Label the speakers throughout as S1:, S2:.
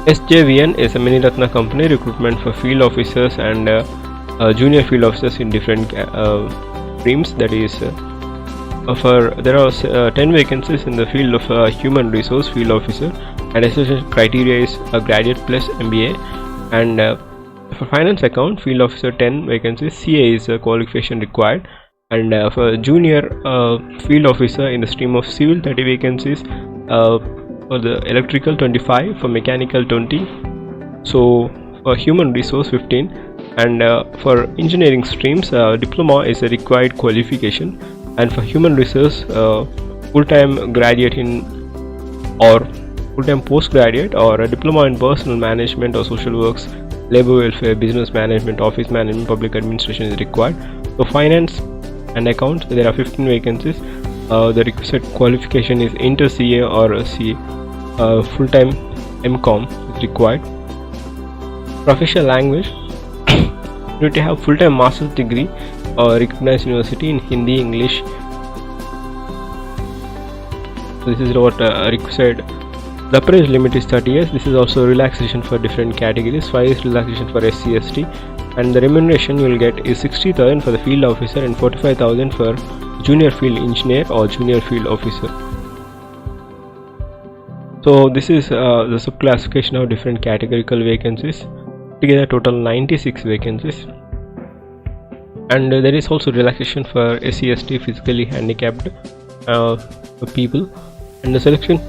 S1: SJVN is a Mini Ratna company recruitment for field officers and junior field officers in different streams. That is, there are 10 vacancies in the field of human resource field officer, and essential criteria is a graduate plus MBA. And for finance account field officer, 10 vacancies, CA is a qualification required. And for junior field officer in the stream of civil, 30 vacancies. For the electrical, 25. For mechanical, 20. So for human resource, 15. And for engineering streams, diploma is a required qualification. And for human resource, full-time graduate in or full-time postgraduate or a diploma in personal management or social works, labor welfare, business management, office management, public administration is required. So finance and accounts, there are 15 vacancies. The requisite qualification is inter CA or CA. Full-time MCOM is required. Professional language, you need to have full-time master's degree or recognized university in Hindi, English. So this is what required. The upper age limit is 30 years. This is also relaxation for different categories. 5 years relaxation for SC ST, and the remuneration you will get is 60,000 for the field officer and 45,000 for junior field engineer or junior field officer. So this is the sub-classification of different categorical vacancies. Together total 96 vacancies. And there is also relaxation for SC ST physically handicapped people. And the selection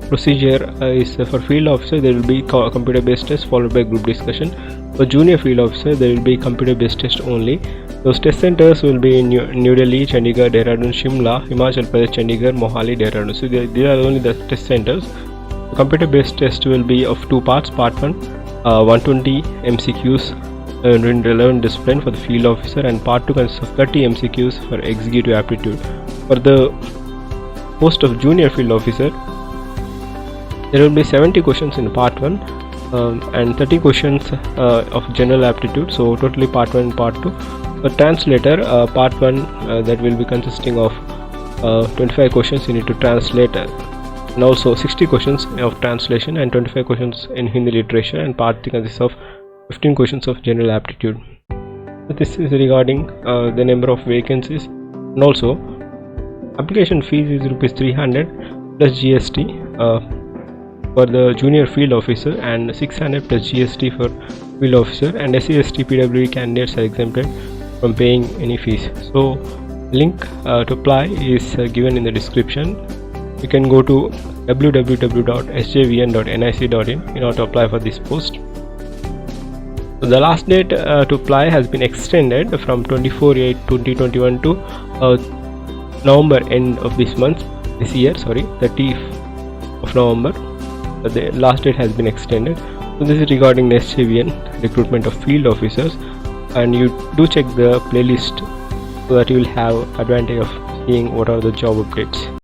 S1: procedure is for field officer, there will be computer based test followed by group discussion. For junior field officer, there will be computer based test only. Those test centers will be in New Delhi, Chandigarh, Dehradun, Shimla, Himachal Pradesh, Chandigarh, Mohali, Dehradun. So these are only the test centers. The computer based test will be of two parts. Part 1, 120 MCQs in relevant discipline for the field officer, and part 2 consists of 30 MCQs for executive aptitude. For the post of junior field officer, there will be 70 questions in part 1 and 30 questions of general aptitude. So totally part 1 and part 2. For translator, part 1 that will be consisting of 25 questions you need to translate, and also 60 questions of translation and 25 questions in Hindi literature, and part 3 consists of 15 questions of general aptitude. So this is regarding the number of vacancies, and also application fees is rupees 300 plus GST for the junior field officer and 600 plus GST for field officer, and SC ST PWD candidates are exempted from paying any fees. So link to apply is given in the description. You can go to www.sjvn.nic.in in order to apply for this post. So the last date to apply has been extended from 24/8/2021 to November end of this year, 30th of November. The last date has been extended. So this is regarding the SJVN recruitment of field officers, and you do check the playlist so that you will have advantage of seeing what are the job updates.